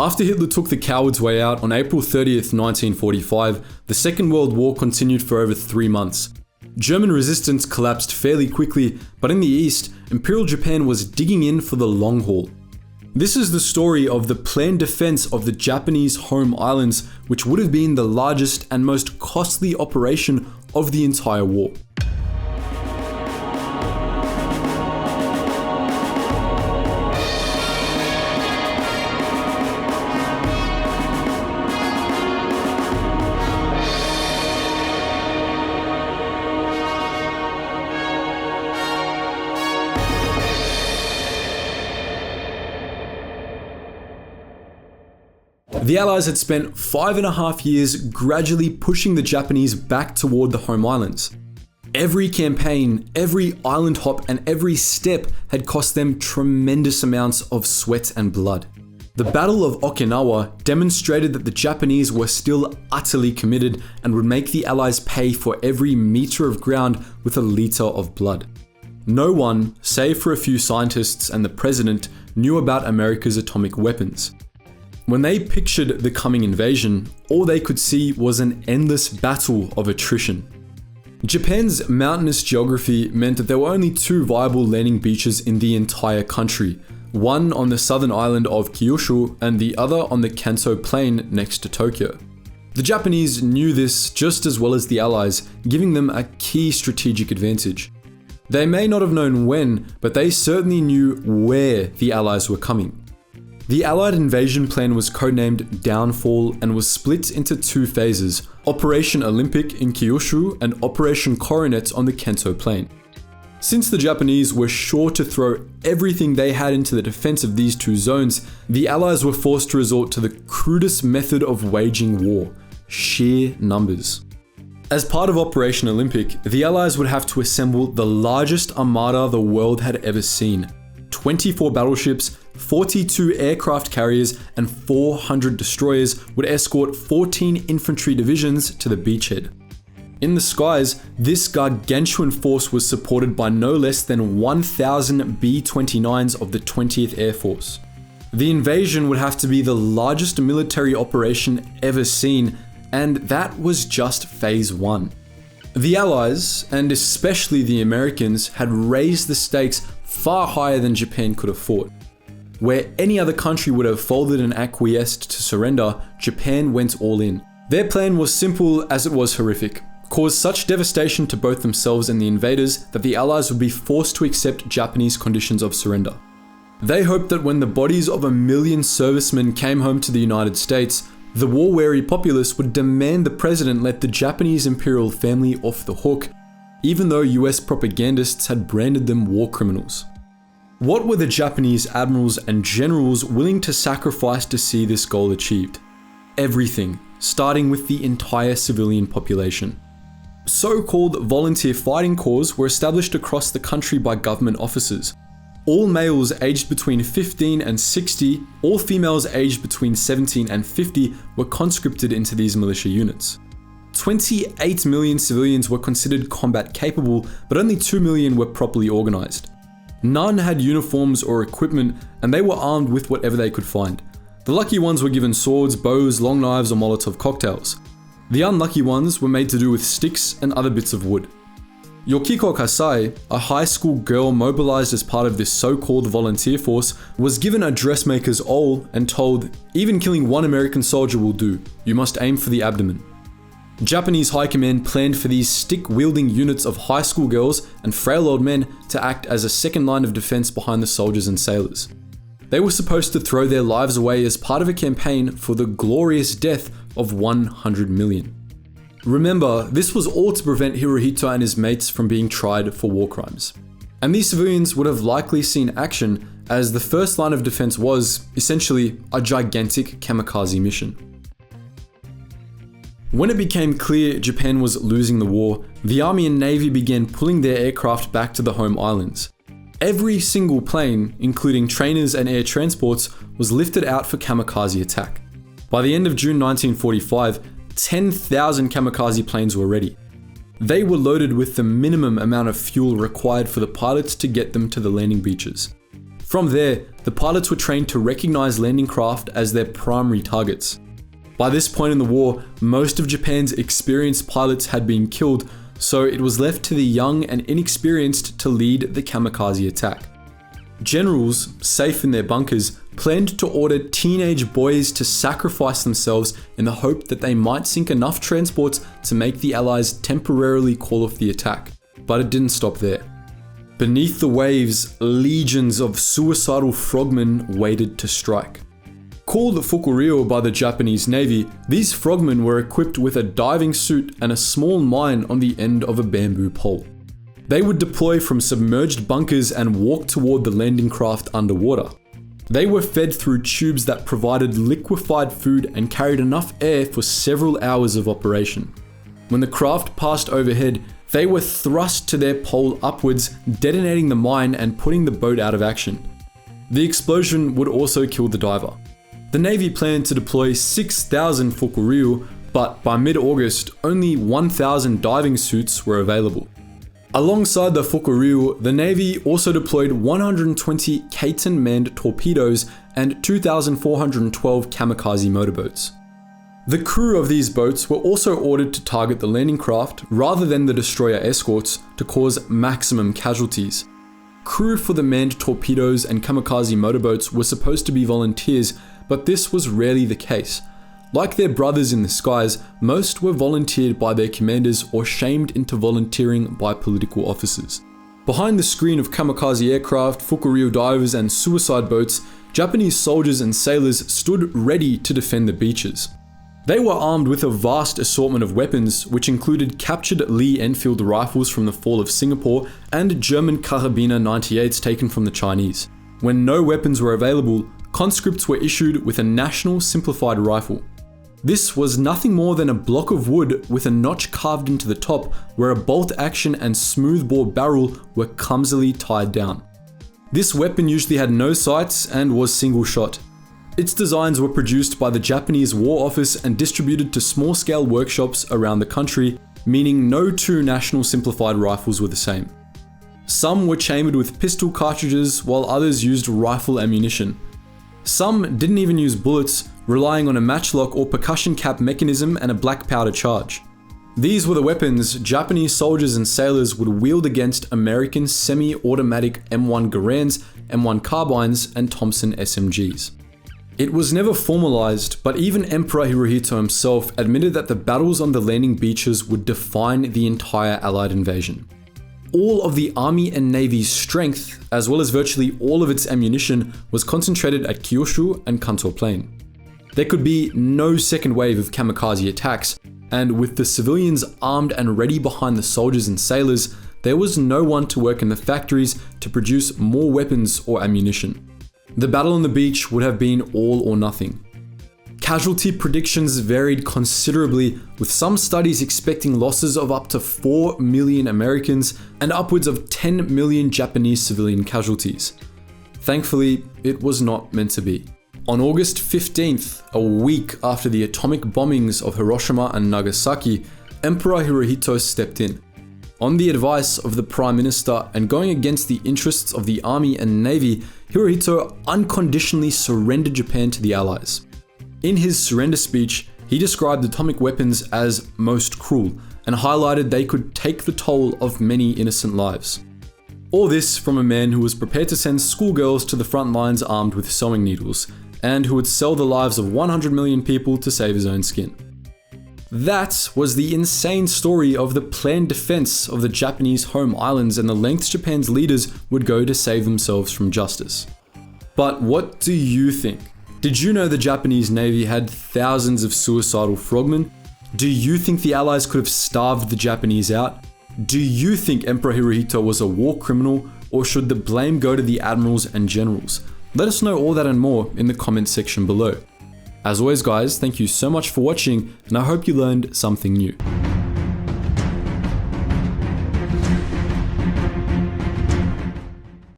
After Hitler took the coward's way out on April 30th, 1945, the Second World War continued for over 3 months. German resistance collapsed fairly quickly, but in the east, Imperial Japan was digging in for the long haul. This is the story of the planned defense of the Japanese home islands, which would have been the largest and most costly operation of the entire war. The Allies had spent 5.5 years gradually pushing the Japanese back toward the home islands. Every campaign, every island hop, and every step had cost them tremendous amounts of sweat and blood. The Battle of Okinawa demonstrated that the Japanese were still utterly committed and would make the Allies pay for every meter of ground with a liter of blood. No one, save for a few scientists and the president, knew about America's atomic weapons. When they pictured the coming invasion, all they could see was an endless battle of attrition. Japan's mountainous geography meant that there were only 2 viable landing beaches in the entire country, one on the southern island of Kyushu and the other on the Kanto Plain next to Tokyo. The Japanese knew this just as well as the Allies, giving them a key strategic advantage. They may not have known when, but they certainly knew where the Allies were coming. The Allied invasion plan was codenamed Downfall and was split into 2 phases, Operation Olympic in Kyushu and Operation Coronet on the Kanto Plain. Since the Japanese were sure to throw everything they had into the defense of these 2 zones, the Allies were forced to resort to the crudest method of waging war: sheer numbers. As part of Operation Olympic, the Allies would have to assemble the largest armada the world had ever seen: 24 battleships, 42 aircraft carriers, and 400 destroyers would escort 14 infantry divisions to the beachhead. In the skies, this gargantuan force was supported by no less than 1,000 B-29s of the 20th Air Force. The invasion would have to be the largest military operation ever seen, and that was just phase 1. The Allies, and especially the Americans, had raised the stakes far higher than Japan could afford. Where any other country would have folded and acquiesced to surrender, Japan went all in. Their plan was simple as it was horrific: cause such devastation to both themselves and the invaders that the Allies would be forced to accept Japanese conditions of surrender. They hoped that when the bodies of 1 million servicemen came home to the United States, the war-weary populace would demand the president let the Japanese imperial family off the hook, even though US propagandists had branded them war criminals. What were the Japanese admirals and generals willing to sacrifice to see this goal achieved? Everything, starting with the entire civilian population. So-called volunteer fighting corps were established across the country by government officers. All males aged between 15 and 60, all females aged between 17 and 50 were conscripted into these militia units. 28 million civilians were considered combat capable, but only 2 million were properly organized. None had uniforms or equipment, and they were armed with whatever they could find. The lucky ones were given swords, bows, long knives, or Molotov cocktails. The unlucky ones were made to do with sticks and other bits of wood. Yokiko Kasai, a high school girl mobilized as part of this so-called volunteer force, was given a dressmaker's awl and told, "Even killing 1 American soldier will do. You must aim for the abdomen." Japanese High Command planned for these stick-wielding units of high school girls and frail old men to act as a second line of defense behind the soldiers and sailors. They were supposed to throw their lives away as part of a campaign for the glorious death of 100 million. Remember, this was all to prevent Hirohito and his mates from being tried for war crimes. And these civilians would have likely seen action, as the first line of defense was, essentially, a gigantic kamikaze mission. When it became clear Japan was losing the war, the Army and Navy began pulling their aircraft back to the home islands. Every single plane, including trainers and air transports, was lifted out for kamikaze attack. By the end of June 1945, 10,000 kamikaze planes were ready. They were loaded with the minimum amount of fuel required for the pilots to get them to the landing beaches. From there, the pilots were trained to recognize landing craft as their primary targets. By this point in the war, most of Japan's experienced pilots had been killed, so it was left to the young and inexperienced to lead the kamikaze attack. Generals, safe in their bunkers, planned to order teenage boys to sacrifice themselves in the hope that they might sink enough transports to make the Allies temporarily call off the attack. But it didn't stop there. Beneath the waves, legions of suicidal frogmen waited to strike. Called Fukuryo by the Japanese Navy, these frogmen were equipped with a diving suit and a small mine on the end of a bamboo pole. They would deploy from submerged bunkers and walk toward the landing craft underwater. They were fed through tubes that provided liquefied food and carried enough air for several hours of operation. When the craft passed overhead, they were thrust to their pole upwards, detonating the mine and putting the boat out of action. The explosion would also kill the diver. The Navy planned to deploy 6,000 Fukuryo, but by mid-August, only 1,000 diving suits were available. Alongside the Fukuryo, the Navy also deployed 120 Kaiten-manned torpedoes and 2,412 kamikaze motorboats. The crew of these boats were also ordered to target the landing craft rather than the destroyer escorts to cause maximum casualties. Crew for the manned torpedoes and kamikaze motorboats were supposed to be volunteers, but this was rarely the case. Like their brothers in the skies, most were volunteered by their commanders or shamed into volunteering by political officers. Behind the screen of kamikaze aircraft, Fukuryo divers and suicide boats, Japanese soldiers and sailors stood ready to defend the beaches. They were armed with a vast assortment of weapons, which included captured Lee Enfield rifles from the fall of Singapore and German Karabiner 98s taken from the Chinese. When no weapons were available, conscripts were issued with a national simplified rifle. This was nothing more than a block of wood with a notch carved into the top where a bolt action and smoothbore barrel were clumsily tied down. This weapon usually had no sights and was single shot. Its designs were produced by the Japanese War Office and distributed to small-scale workshops around the country, meaning no two national simplified rifles were the same. Some were chambered with pistol cartridges while others used rifle ammunition. Some didn't even use bullets, relying on a matchlock or percussion cap mechanism and a black powder charge. These were the weapons Japanese soldiers and sailors would wield against American semi-automatic M1 Garands, M1 carbines, and Thompson SMGs. It was never formalized, but even Emperor Hirohito himself admitted that the battles on the landing beaches would define the entire Allied invasion. All of the Army and Navy's strength, as well as virtually all of its ammunition, was concentrated at Kyushu and Kanto Plain. There could be no second wave of kamikaze attacks, and with the civilians armed and ready behind the soldiers and sailors, there was no one to work in the factories to produce more weapons or ammunition. The battle on the beach would have been all or nothing. Casualty predictions varied considerably, with some studies expecting losses of up to 4 million Americans and upwards of 10 million Japanese civilian casualties. Thankfully, it was not meant to be. On August 15th, a week after the atomic bombings of Hiroshima and Nagasaki, Emperor Hirohito stepped in. On the advice of the Prime Minister and going against the interests of the Army and Navy, Hirohito unconditionally surrendered Japan to the Allies. In his surrender speech, he described atomic weapons as most cruel and highlighted they could take the toll of many innocent lives. All this from a man who was prepared to send schoolgirls to the front lines armed with sewing needles, and who would sell the lives of 100 million people to save his own skin. That was the insane story of the planned defense of the Japanese home islands and the lengths Japan's leaders would go to save themselves from justice. But what do you think? Did you know the Japanese Navy had thousands of suicidal frogmen? Do you think the Allies could have starved the Japanese out? Do you think Emperor Hirohito was a war criminal, or should the blame go to the admirals and generals? Let us know all that and more in the comments section below. As always guys, thank you so much for watching, and I hope you learned something new.